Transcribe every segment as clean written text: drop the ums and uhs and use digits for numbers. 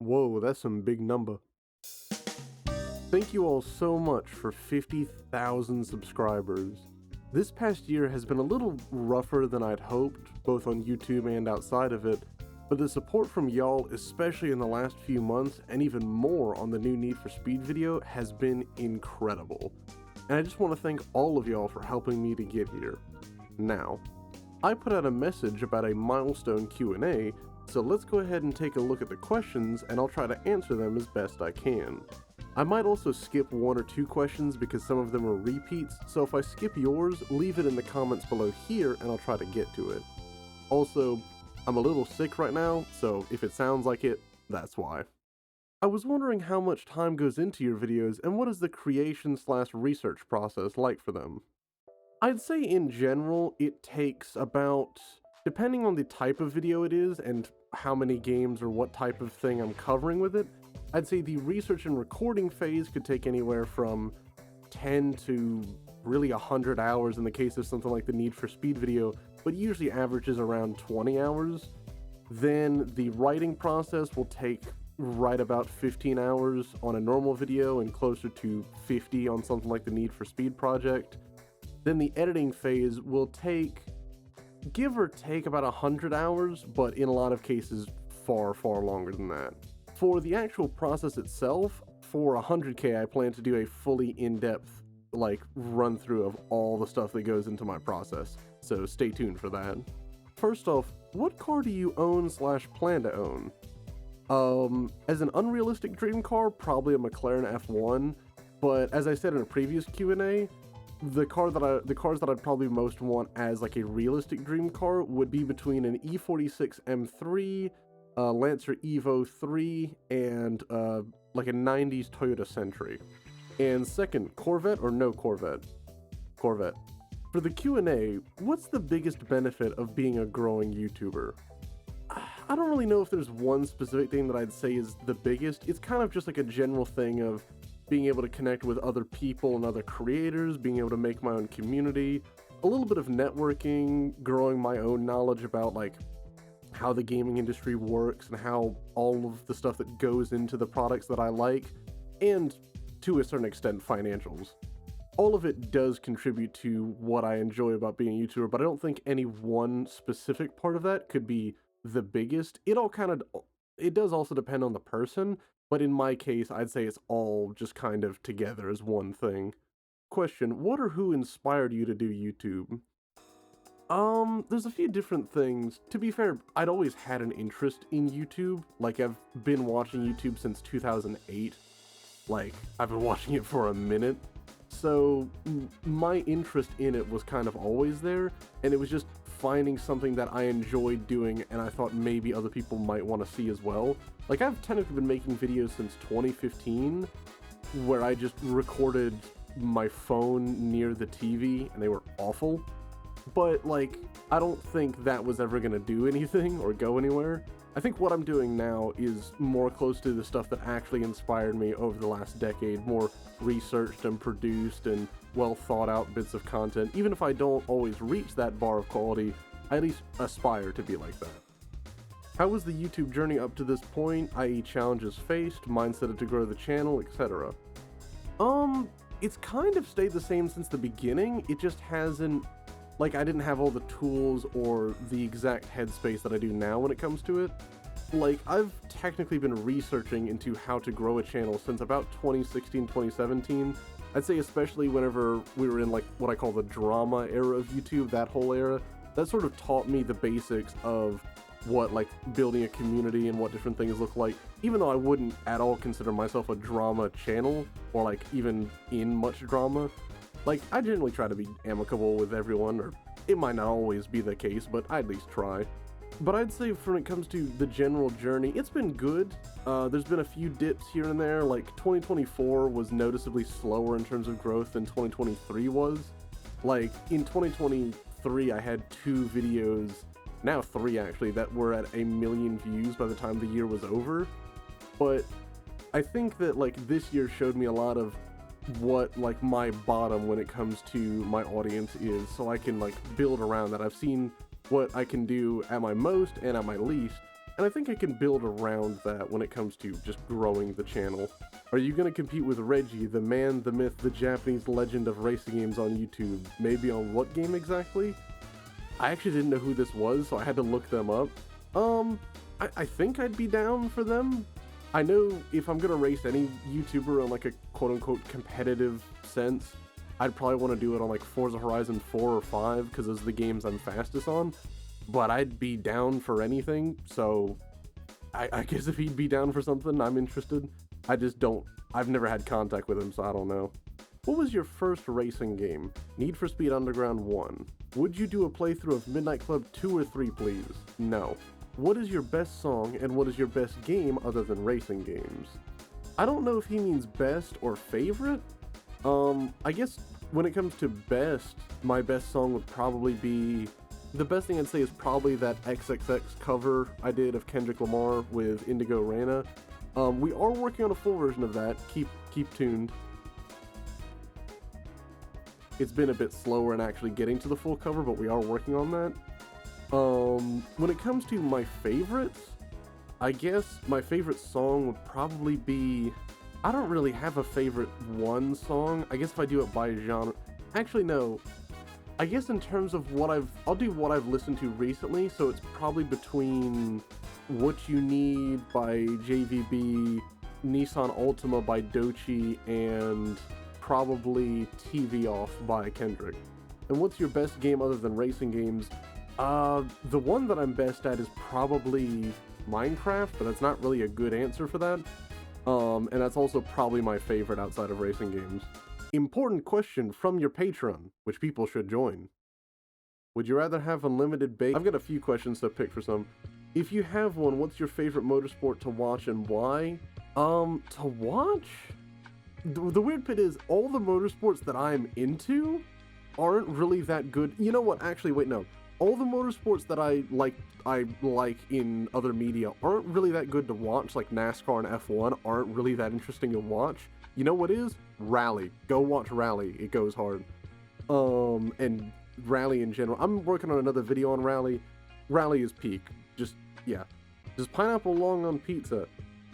Whoa, that's some big number. Thank you all so much for 50,000 subscribers. This past year has been a little rougher than I'd hoped, both on YouTube and outside of it, but the support from y'all, especially in the last few months, and even more on the new Need for Speed video, has been incredible. And I just want to thank all of y'all for helping me to get here. Now, I put out a message about a milestone Q&A, so let's go ahead and take a look at the questions, and I'll try to answer them as best I can. I might also skip one or two questions because some of them are repeats, so if I skip yours, leave it in the comments below here and I'll try to get to it. Also, I'm a little sick right now, so if it sounds like it, that's why. I was wondering how much time goes into your videos and what is the creation/research process like for them? I'd say in general, it takes about, depending on the type of video it is and how many games or what type of thing I'm covering with it, I'd say the research and recording phase could take anywhere from 10 to really 100 hours in the case of something like the Need for Speed video, but usually averages around 20 hours. Then the writing process will take right about 15 hours on a normal video and closer to 50 on something like the Need for Speed project. Then the editing phase will take, give or take, about 100 hours, but in a lot of cases far, far longer than that. For the actual process itself, for 100K I plan to do a fully in-depth run through of all the stuff that goes into my process, so stay tuned for that. First off, what car do you own/plan to own? As an unrealistic dream car, probably a McLaren F1, but as I said in a previous Q&A, the cars that I'd probably most want as like a realistic dream car would be between an E46 M3, Lancer Evo 3, and like a 90s Toyota Century. And second, Corvette or no Corvette? Corvette. For the Q&A, what's the biggest benefit of being a growing YouTuber? I don't really know if there's one specific thing that I'd say is the biggest. It's kind of just like a general thing of being able to connect with other people and other creators, being able to make my own community, a little bit of networking, growing my own knowledge about like how the gaming industry works and how all of the stuff that goes into the products that I like, and to a certain extent financials. All of it does contribute to what I enjoy about being a YouTuber, but I don't think any one specific part of that could be the biggest. It does also depend on the person, but in my case, I'd say it's all just kind of together as one thing. Question, what or who inspired you to do YouTube? There's a few different things. To be fair, I'd always had an interest in YouTube. Like, I've been watching YouTube since 2008. Like, I've been watching it for a minute. So, my interest in it was kind of always there, and it was just finding something that I enjoyed doing and I thought maybe other people might want to see as well. Like, I've technically been making videos since 2015, where I just recorded my phone near the TV, and they were awful. But, like, I don't think that was ever gonna do anything or go anywhere. I think what I'm doing now is more close to the stuff that actually inspired me over the last decade, more researched and produced and well thought out bits of content. Even if I don't always reach that bar of quality, I at least aspire to be like that. How was the YouTube journey up to this point, i.e. challenges faced, mindset to grow the channel, etc.? It's kind of stayed the same since the beginning. It just hasn't, like, I didn't have all the tools or the exact headspace that I do now when it comes to it. Like, I've technically been researching into how to grow a channel since about 2016, 2017. I'd say especially whenever we were in, like, what I call the drama era of YouTube, that whole era. That sort of taught me the basics of what, like, building a community and what different things look like. Even though I wouldn't at all consider myself a drama channel, or, like, even in much drama. Like, I generally try to be amicable with everyone, or it might not always be the case, but I at least try. But I'd say when it comes to the general journey, it's been good. There's been a few dips here and there, like 2024 was noticeably slower in terms of growth than 2023 was. Like, in 2023, I had 2 videos, now 3 actually, that were at 1 million views by the time the year was over. But I think that, like, this year showed me a lot of what, like, my bottom when it comes to my audience is, so I can, like, build around that. I've seen what I can do at my most and at my least, And I think I can build around that when it comes to just growing the channel. Are you going to compete with Reggie, the man, the myth, the Japanese legend of racing games on YouTube? Maybe on what game exactly? I actually didn't know who this was, so I had to look them up. I think I'd be down for them. I know if I'm gonna race any YouTuber on like a quote-unquote competitive sense, I'd probably want to do it on like Forza Horizon 4 or 5, because those are the games I'm fastest on. But I'd be down for anything, so I guess if he'd be down for something, I'm interested. I've never had contact with him, so I don't know. What was your first racing game? Need for Speed Underground 1. Would you do a playthrough of Midnight Club 2 or 3, please? No. What is your best song, and what is your best game other than racing games? I don't know if he means best or favorite. I guess when it comes to best, my best song would probably be... The best thing I'd say is probably that XXX cover I did of Kendrick Lamar with Indigo Reyna. We are working on a full version of that. Keep tuned. It's been a bit slower in actually getting to the full cover, but we are working on that. When it comes to my favorites, I guess my favorite song would probably be... I don't really have a favorite one song. I guess if I do it by genre... Actually, no. I guess in terms of I'll do what I've listened to recently, so it's probably between What You Need by JVB, Nissan Altima by Doechii, and probably TV Off by Kendrick. And what's your best game other than racing games? The one that I'm best at is probably Minecraft, but that's not really a good answer for that. And that's also probably my favorite outside of racing games. Important question from your patron, which people should join. Would you rather have unlimited bait? I've got a few questions to pick for some. If you have one, what's your favorite motorsport to watch and why? To watch? The weird bit is, all the motorsports that I'm into aren't really that good. You know what? Actually, wait, no. All the motorsports that I like in other media aren't really that good to watch, like NASCAR and F1 aren't really that interesting to watch. You know what is? Rally. Go watch Rally. It goes hard. And Rally in general. I'm working on another video on Rally. Rally is peak. Yeah. Does pineapple long on pizza?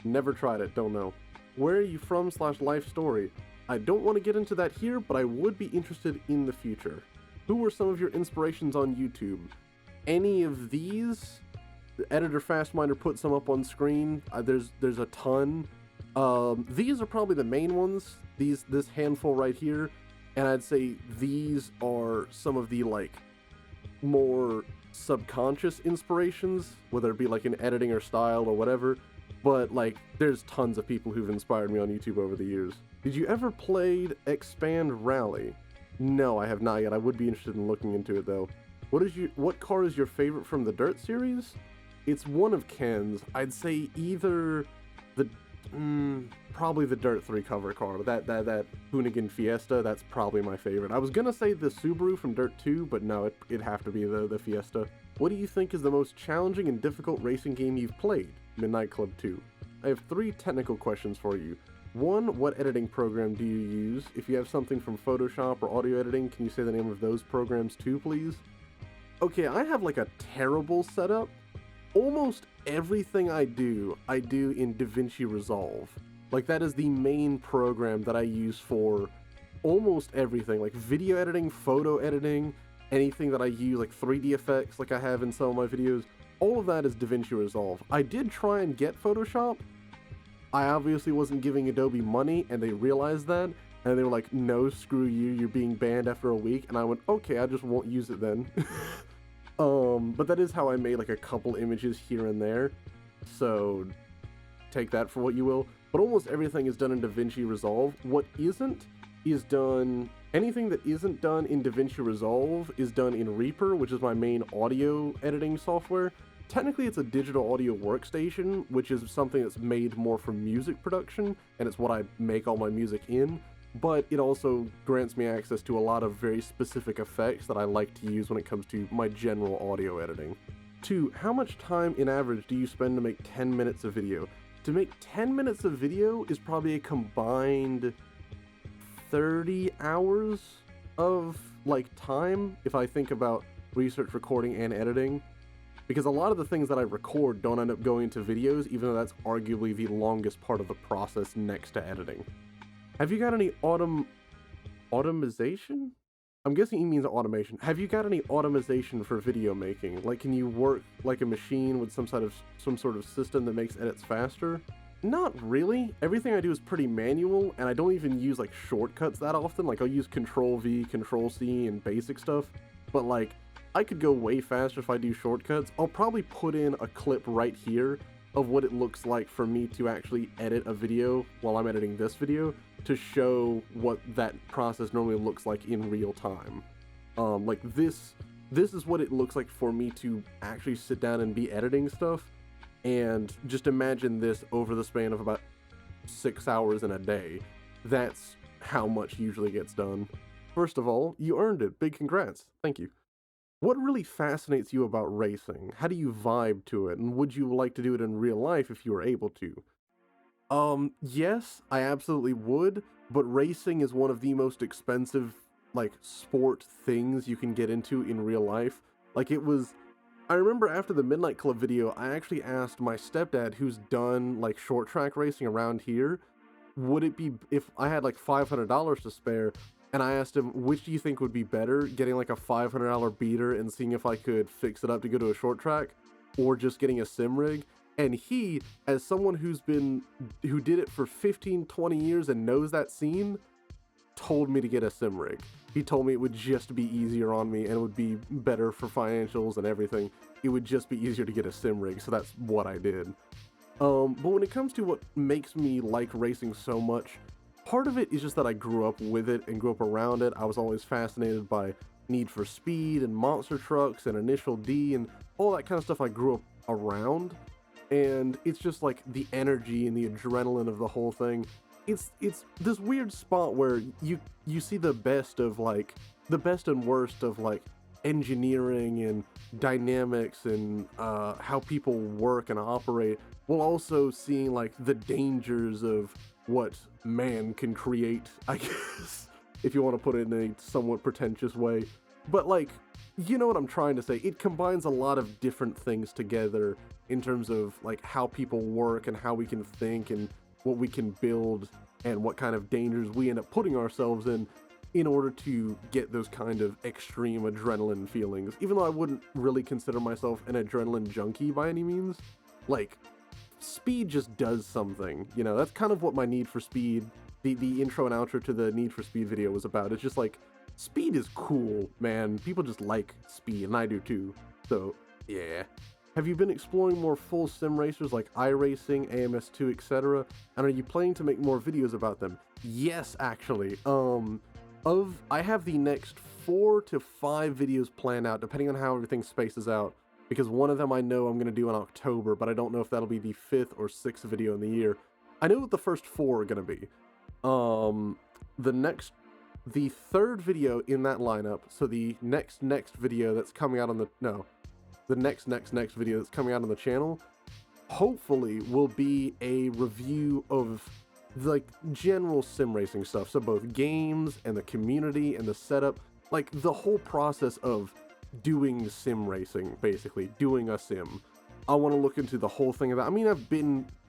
Never tried it, don't know. Where are you from / life story? I don't want to get into that here, but I would be interested in the future. Who were some of your inspirations on YouTube? Any of these? The editor Fastminer put some up on screen. There's a ton. These are probably the main ones. This handful right here, and I'd say these are some of the like more subconscious inspirations, whether it be like in editing or style or whatever. But like, there's tons of people who've inspired me on YouTube over the years. Did you ever played Expand Rally? No, I have not yet. I would be interested in looking into it though. What car is your favorite from the Dirt series? It's one of Ken's. I'd say either the probably the Dirt 3 cover car. That Hoonigan Fiesta, that's probably my favorite. I was gonna say the Subaru from Dirt 2, but no, it'd have to be the Fiesta. What do you think is the most challenging and difficult racing game you've played? Midnight Club 2. I have 3 technical questions for you. 1, what editing program do you use? If you have something from Photoshop or audio editing, can you say the name of those programs too, please? Okay, I have like a terrible setup. Almost everything I do in DaVinci Resolve. Like, that is the main program that I use for almost everything. Like video editing, photo editing, anything that I use, like 3D effects like I have in some of my videos. All of that is DaVinci Resolve. I did try and get Photoshop. I obviously wasn't giving Adobe money, and they realized that, and they were like, no, screw you, you're being banned after a week, and I went, okay, I just won't use it then. But that is how I made like a couple images here and there, so take that for what you will. But almost everything is done in DaVinci Resolve. What isn't is done, anything that isn't done in DaVinci Resolve is done in Reaper, which is my main audio editing software. Technically, it's a digital audio workstation, which is something that's made more for music production, and it's what I make all my music in, but it also grants me access to a lot of very specific effects that I like to use when it comes to my general audio editing. 2, how much time in average do you spend to make 10 minutes of video? To make 10 minutes of video is probably a combined 30 hours of like time, if I think about research, recording, and editing. because a lot of the things that I record don't end up going into videos, even though that's arguably the longest part of the process next to editing. Have you got any automation? I'm guessing he means automation. Have you got any automation for video making? Like, can you work like a machine with some sort of system that makes edits faster? Not really. Everything I do is pretty manual, and I don't even use like shortcuts that often. Like, I'll use Control V, Control C, and basic stuff. But like, I could go way faster if I do shortcuts. I'll probably put in a clip right here of what it looks like for me to actually edit a video while I'm editing this video to show what that process normally looks like in real time. Like this is what it looks like for me to actually sit down and be editing stuff. And just imagine this over the span of about 6 hours in a day. That's how much usually gets done. First of all, you earned it. Big congrats. Thank you. What really fascinates you about racing? How do you vibe to it? And would you like to do it in real life if you were able to? Yes, I absolutely would, but racing is one of the most expensive, like, sport things you can get into in real life. Like, I remember after the Midnight Club video, I actually asked my stepdad, who's done, like, short track racing around here, would it be, if I had, like, $500 to spare, and I asked him, which do you think would be better, getting, like, a $500 beater and seeing if I could fix it up to go to a short track, or just getting a sim rig? And he, as someone who did it for 15, 20 years and knows that scene, told me to get a sim rig. He told me it would just be easier on me and it would be better for financials and everything. It would just be easier to get a sim rig, so that's what I did. But when it comes to what makes me like racing so much, part of it is just that I grew up with it and grew up around it. I was always fascinated by Need for Speed and monster trucks and Initial D and all that kind of stuff I grew up around. And it's just like the energy and the adrenaline of the whole thing. It's this weird spot where you see the best and worst of like engineering and dynamics and how people work and operate, while also seeing like the dangers of what man can create, I guess, if you want to put it in a somewhat pretentious way. But like, you know what I'm trying to say. It combines a lot of different things together in terms of like how people work and how we can think and what we can build and what kind of dangers we end up putting ourselves in order to get those kind of extreme adrenaline feelings. Even though I wouldn't really consider myself an adrenaline junkie by any means, like, speed just does something, you know. That's kind of what my Need for Speed, the intro and outro to the Need for Speed video was about. It's just like, speed is cool, man. People just like speed, and I do too. So, yeah. Have you been exploring more full sim racers like iRacing, AMS2, etc.? And are you planning to make more videos about them? Yes, actually. I have the next 4 to 5 videos planned out, depending on how everything spaces out. Because one of them I know I'm going to do in October, but I don't know if that'll be the 5th or 6th video in the year. I know what the first 4 are going to be. The third video in that lineup, so the next video that's coming out on the next video that's coming out on the channel, hopefully will be a review of like general sim racing stuff. So both games and the community and the setup, like the whole process of doing sim racing, basically doing a sim. I want to look into the whole thing of that. I mean,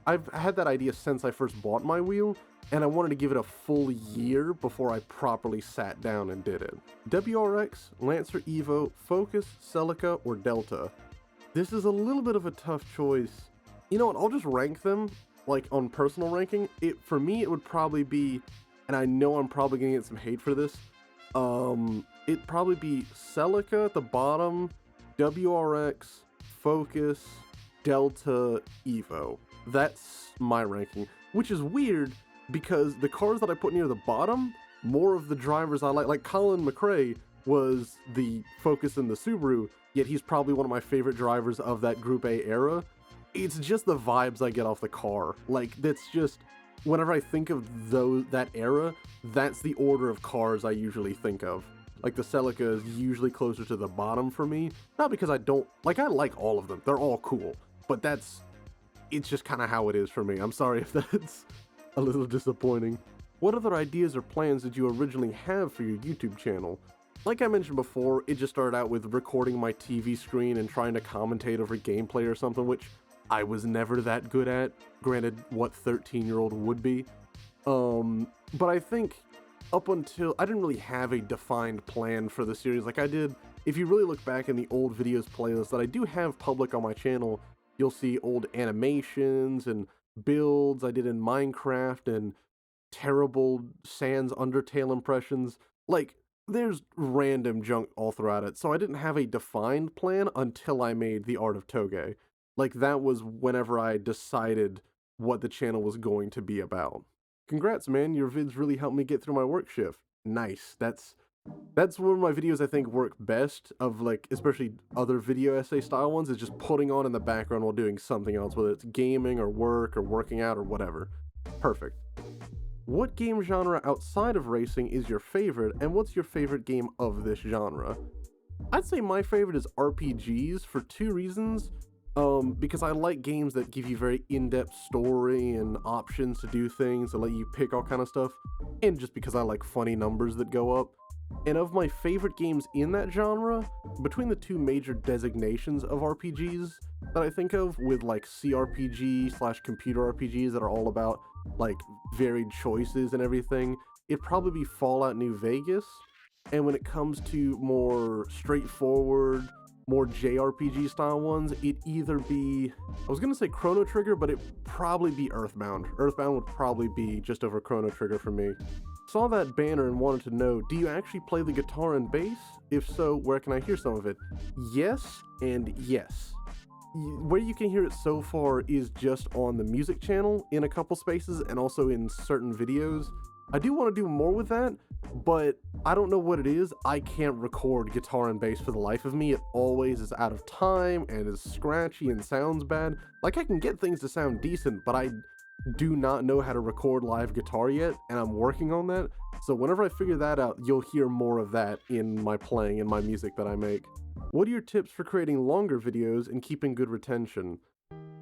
I've had that idea since I first bought my wheel, and I wanted to give it a full year before I properly sat down and did it. WRX, Lancer Evo, Focus, Celica, or Delta? This is a little bit of a tough choice. You know what, I'll just rank them, like on personal ranking. For me, it would probably be, and I know I'm probably gonna get some hate for this, it'd probably be Celica at the bottom, WRX, Focus, Delta, Evo. That's my ranking, which is weird because the cars that I put near the bottom, more of the drivers I like Colin McRae was the Focus in the Subaru, yet he's probably one of my favorite drivers of that Group A era. It's just the vibes I get off the car. Like, that's just, whenever I think of that era, that's the order of cars I usually think of. Like, the Celica is usually closer to the bottom for me. Not because I don't, like, I like all of them. They're all cool. But it's just kind of how it is for me. I'm sorry if that's a little disappointing. What other ideas or plans did you originally have for your YouTube channel? Like I mentioned before, it just started out with recording my TV screen and trying to commentate over gameplay or something, which I was never that good at. Granted, what 13-year-old would be. But I think up until I didn't really have a defined plan for the series like I did. If you really look back in the old videos playlist that I do have public on my channel, you'll see old animations and builds I did in Minecraft and terrible Sans Undertale impressions. Like, there's random junk all throughout it. So I didn't have a defined plan until I made The Art of Toge. Like, that was whenever I decided what the channel was going to be about. Congrats, man. Your vids really helped me get through my work shift. Nice. That's one of my videos I think work best, of like, especially other video essay style ones, is just putting on in the background while doing something else, whether it's gaming or work or working out or whatever. Perfect. What game genre outside of racing is your favorite, and what's your favorite game of this genre? I'd say my favorite is RPGs for two reasons. Because I like games that give you very in-depth story and options to do things and let you pick all kind of stuff, and just because I like funny numbers that go up. And of my favorite games in that genre, between the two major designations of RPGs that I think of, with like CRPG/computer RPGs that are all about like varied choices and everything, it'd probably be Fallout New Vegas. And when it comes to more straightforward, more JRPG style ones, it'd either be, I was gonna say Chrono Trigger, but it'd probably be Earthbound. Earthbound would probably be just over Chrono Trigger for me. Saw that banner and wanted to know, do you actually play the guitar and bass? If so, where can I hear some of it? Yes and yes. Where you can hear it so far is just on the music channel in a couple spaces and also in certain videos. I do want to do more with that, but I don't know what it is. I can't record guitar and bass for the life of me. It always is out of time and is scratchy and sounds bad. Like, I can get things to sound decent, but I do not know how to record live guitar yet, and I'm working on that. So whenever I figure that out, you'll hear more of that in my playing and my music that I make. What are your tips for creating longer videos and keeping good retention?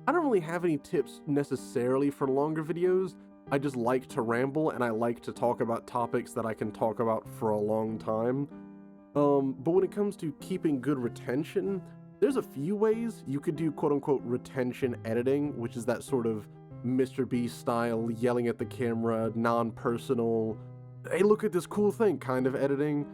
I don't really have any tips necessarily for longer videos. I just like to ramble, and I like to talk about topics that I can talk about for a long time. But when it comes to keeping good retention, there's a few ways. You could do quote-unquote retention editing, which is that sort of Mr. Beast style, yelling at the camera, non-personal, hey, look at this cool thing kind of editing.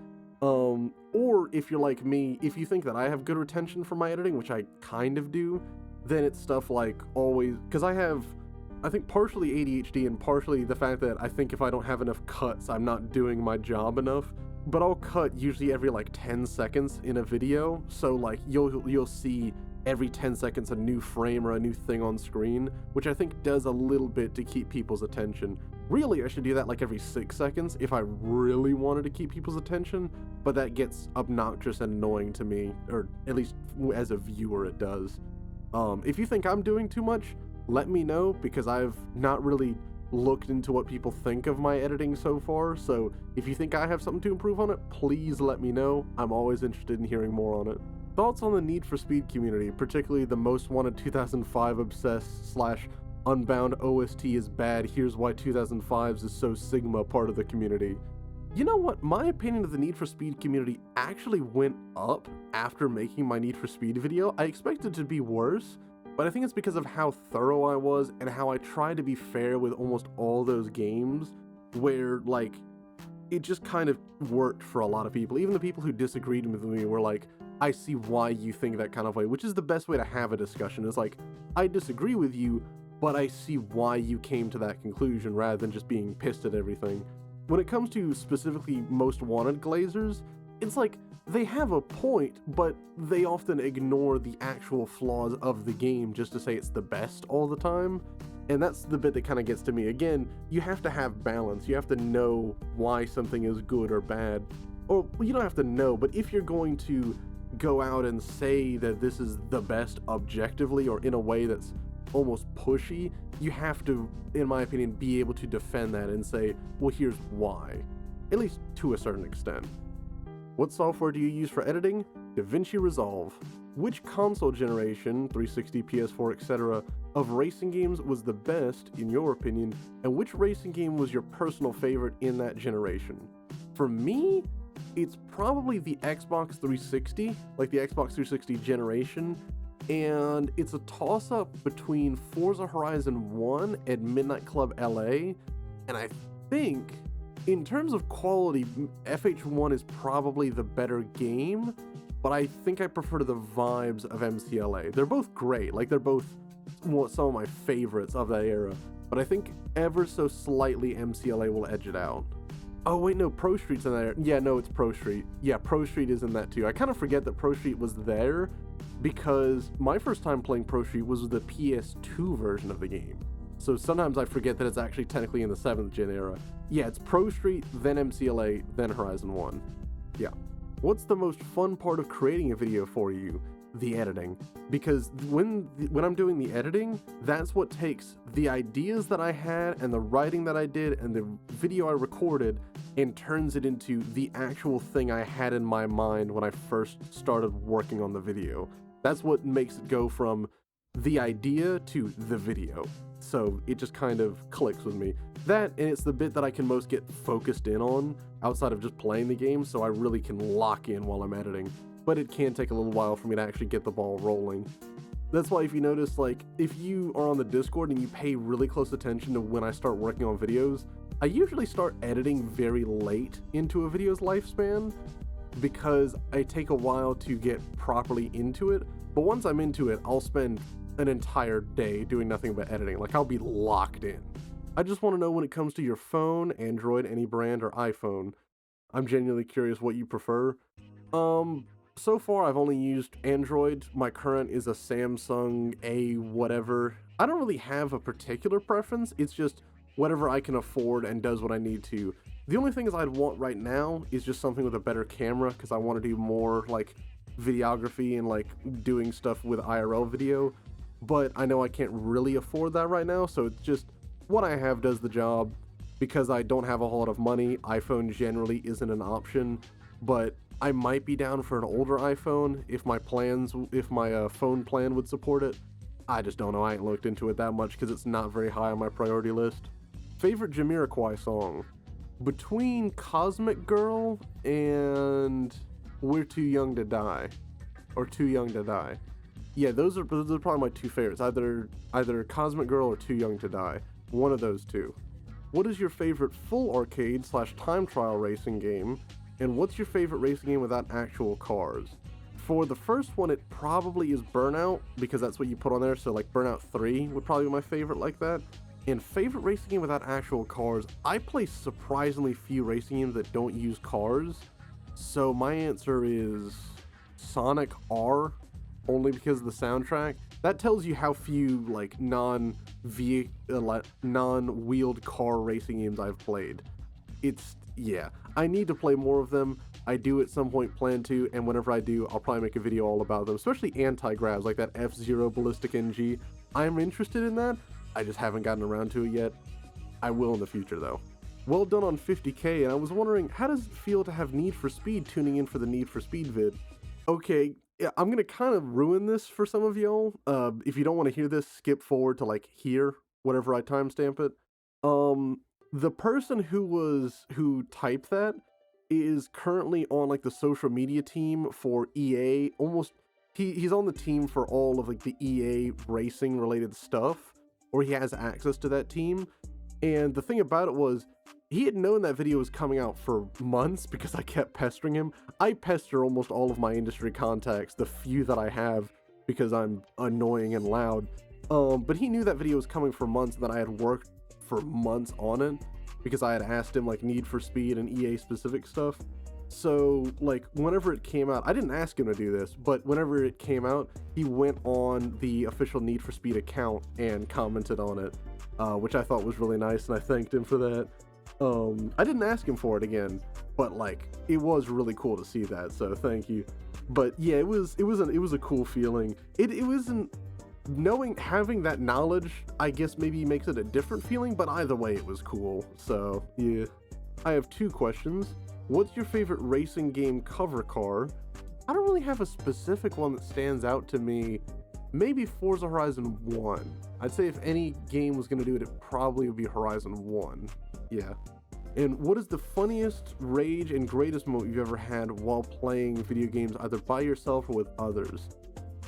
Or if you're like me, if you think that I have good retention for my editing, which I kind of do, then it's stuff like always, because I think partially ADHD and partially the fact that I think if I don't have enough cuts, I'm not doing my job enough. But I'll cut usually every like 10 seconds in a video, so like you'll see every 10 seconds a new frame or a new thing on screen, which I think does a little bit to keep people's attention. Really, I should do that like every 6 seconds if I really wanted to keep people's attention, but that gets obnoxious and annoying to me, or at least as a viewer it does. If you think I'm doing too much, let me know, because I've not really looked into what people think of my editing so far, so if you think I have something to improve on it, please let me know. I'm always interested in hearing more on it. Thoughts on the Need for Speed community, particularly the Most Wanted 2005 obsessed / Unbound OST is bad, here's why 2005's is so Sigma part of the community. You know what, my opinion of the Need for Speed community actually went up after making my Need for Speed video. I expected it to be worse, but I think it's because of how thorough I was and how I tried to be fair with almost all those games, where like it just kind of worked for a lot of people. Even the people who disagreed with me were like, I see why you think that kind of way, which is the best way to have a discussion. It's like, I disagree with you, but I see why you came to that conclusion, rather than just being pissed at everything. When it comes to specifically Most Wanted glazers, it's like, they have a point, but they often ignore the actual flaws of the game just to say it's the best all the time. And that's the bit that kind of gets to me. Again, you have to have balance. You have to know why something is good or bad. Or, well, you don't have to know, but if you're going to go out and say that this is the best objectively or in a way that's almost pushy, you have to, in my opinion, be able to defend that and say, well, here's why. At least to a certain extent. What software do you use for editing? DaVinci Resolve. Which console generation, 360, PS4, etc., of racing games was the best, in your opinion, and which racing game was your personal favorite in that generation? For me, it's probably the Xbox 360, like the Xbox 360 generation, and it's a toss-up between Forza Horizon 1 and Midnight Club LA, and I think, in terms of quality, FH1 is probably the better game, but I think I prefer the vibes of MCLA. They're both great, like they're both some of my favorites of that era, but I think ever so slightly MCLA will edge it out. Oh wait, no, Pro Street's in there. Yeah, no, it's Pro Street. Yeah, Pro Street is in that too. I kind of forget that Pro Street was there because my first time playing Pro Street was the PS2 version of the game. So sometimes I forget that it's actually technically in the 7th gen era. Yeah, it's Pro Street, then MCLA, then Horizon 1. Yeah. What's the most fun part of creating a video for you? The editing. Because when I'm doing the editing, that's what takes the ideas that I had and the writing that I did and the video I recorded and turns it into the actual thing I had in my mind when I first started working on the video. That's what makes it go from the idea to the video. So it just kind of clicks with me. That, and it's the bit that I can most get focused in on outside of just playing the game, so I really can lock in while I'm editing. But it can take a little while for me to actually get the ball rolling. That's why if you notice, like, if you are on the Discord and you pay really close attention to when I start working on videos, I usually start editing very late into a video's lifespan because I take a while to get properly into it. But once I'm into it, I'll spend an entire day doing nothing but editing. Like, I'll be locked in. I just want to know, when it comes to your phone, Android, any brand, or iPhone, I'm genuinely curious what you prefer. So far, I've only used Android. My current is a Samsung A whatever. I don't really have a particular preference. It's just whatever I can afford and does what I need to. The only thing I'd want right now is just something with a better camera, because I want to do more like videography and like doing stuff with IRL video. But I know I can't really afford that right now, so it's just what I have does the job. Because I don't have a whole lot of money, iPhone generally isn't an option, but I might be down for an older iPhone if my phone plan would support it. I just don't know. I ain't looked into it that much because it's not very high on my priority list. Favorite Jamiroquai song? Between Cosmic Girl and We're Too Young to Die, or Too Young to Die. Yeah, those are probably my two favorites. Either Cosmic Girl or Too Young to Die. One of those two. What is your favorite full arcade / time trial racing game? And what's your favorite racing game without actual cars? For the first one, it probably is Burnout, because that's what you put on there. So like Burnout 3 would probably be my favorite like that. And favorite racing game without actual cars, I play surprisingly few racing games that don't use cars. So my answer is Sonic R, only because of the soundtrack. That tells you how few like non-wheeled car racing games I've played. Yeah, I need to play more of them. I do at some point plan to, and whenever I do, I'll probably make a video all about them, especially anti-gravs like that F-Zero Ballistic NG. I'm interested in that. I just haven't gotten around to it yet. I will in the future though. Well done on 50K, and I was wondering, how does it feel to have Need for Speed tuning in for the Need for Speed vid? Okay, yeah, I'm gonna kind of ruin this for some of y'all. If you don't want to hear this, skip forward to like here, whatever I timestamp it. The person who typed that is currently on like the social media team for EA. He's on the team for all of like the EA racing related stuff, or he has access to that team. And the thing about it was, he had known that video was coming out for months because I kept pestering him. I pester almost all of my industry contacts, the few that I have, because I'm annoying and loud. But he knew that video was coming for months, and that I had worked for months on it because I had asked him like Need for Speed and EA specific stuff. So like whenever it came out, I didn't ask him to do this, but whenever it came out, he went on the official Need for Speed account and commented on it, which I thought was really nice, and I thanked him for that. I didn't ask him for it again, but like it was really cool to see that, so thank you. But yeah, it was a cool feeling. It wasn't having that knowledge, I guess maybe makes it a different feeling, but either way it was cool. So yeah. I have two questions. What's your favorite racing game cover car? I don't really have a specific one that stands out to me. Maybe Forza Horizon 1. I'd say if any game was going to do it, it probably would be Horizon 1. Yeah. And what is the funniest, rage, and greatest moment you've ever had while playing video games, either by yourself or with others?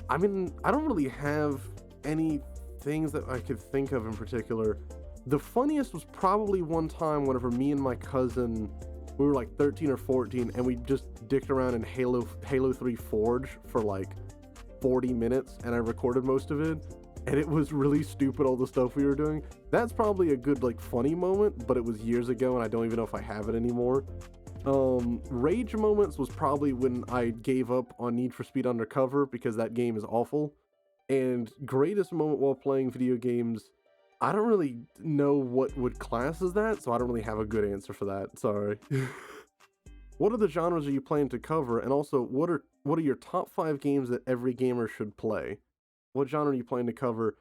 I mean, I don't really have any things that I could think of in particular. The funniest was probably one time whenever me and my cousin, we were like 13 or 14, and we just dicked around in Halo 3 Forge for like 40 minutes, and I recorded most of it, and it was really stupid, all the stuff we were doing. That's probably a good, like, funny moment, but it was years ago, and I don't even know if I have it anymore. Rage moments was probably when I gave up on Need for Speed Undercover, because that game is awful. And greatest moment while playing video games, I don't really know what would class as that, so I don't really have a good answer for that. Sorry. What are the genres are you planning to cover? And also, what are your top 5 games that every gamer should play? What genre are you planning to cover?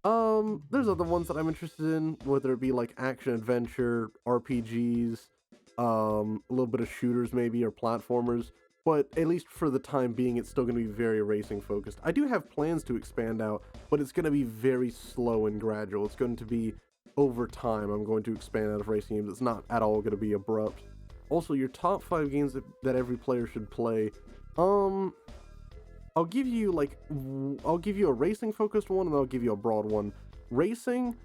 There's other ones that I'm interested in, whether it be like action adventure, RPGs, a little bit of shooters maybe, or platformers. But at least for the time being, it's still going to be very racing focused. I do have plans to expand out, but it's going to be very slow and gradual. It's going to be over time. I'm going to expand out of racing games. It's not at all going to be abrupt. Also, your top 5 games that every player should play. I'll give you a racing focused one, and I'll give you a broad one. Racing,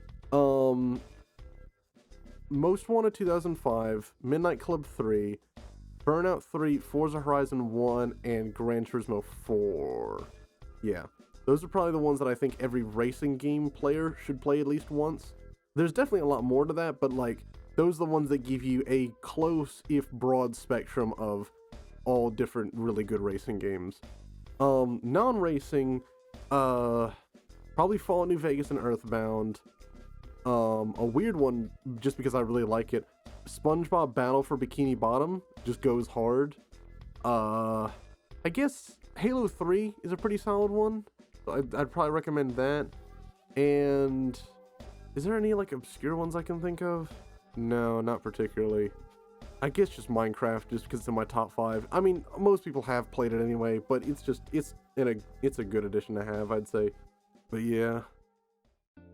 Most Wanted 2005, Midnight Club 3, Burnout 3, Forza Horizon 1, and Gran Turismo 4. Yeah, those are probably the ones that I think every racing game player should play at least once. There's definitely a lot more to that, but like, those are the ones that give you a close, if broad, spectrum of all different really good racing games. Non-racing, probably Fallout New Vegas and Earthbound. A weird one, just because I really like it, SpongeBob Battle for Bikini Bottom just goes hard. I guess Halo 3 is a pretty solid one. I'd probably recommend that. And is there any like obscure ones I can think of? No, not particularly. I guess just Minecraft, just because it's in my top 5. I mean, most people have played it anyway, but it's a good addition to have, I'd say. But yeah.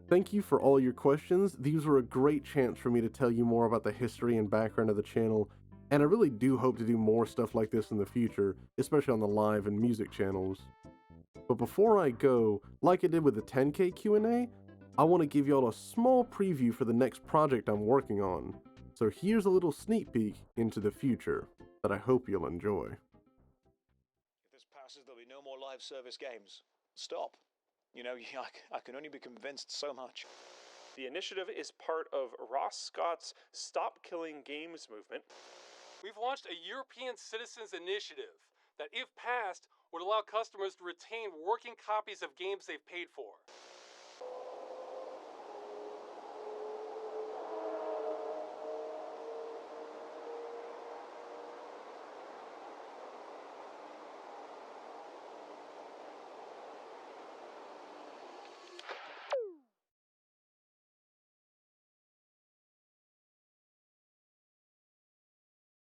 Thank you for all your questions. These were a great chance for me to tell you more about the history and background of the channel, and I really do hope to do more stuff like this in the future, especially on the live and music channels. But before I go, like I did with the 10K Q&A, I want to give y'all a small preview for the next project I'm working on. So here's a little sneak peek into the future that I hope you'll enjoy. If this passes, there'll be no more live service games. Stop. You know, I can only be convinced so much. The initiative is part of Ross Scott's Stop Killing Games movement. We've launched a European Citizens Initiative that, if passed, would allow customers to retain working copies of games they've paid for.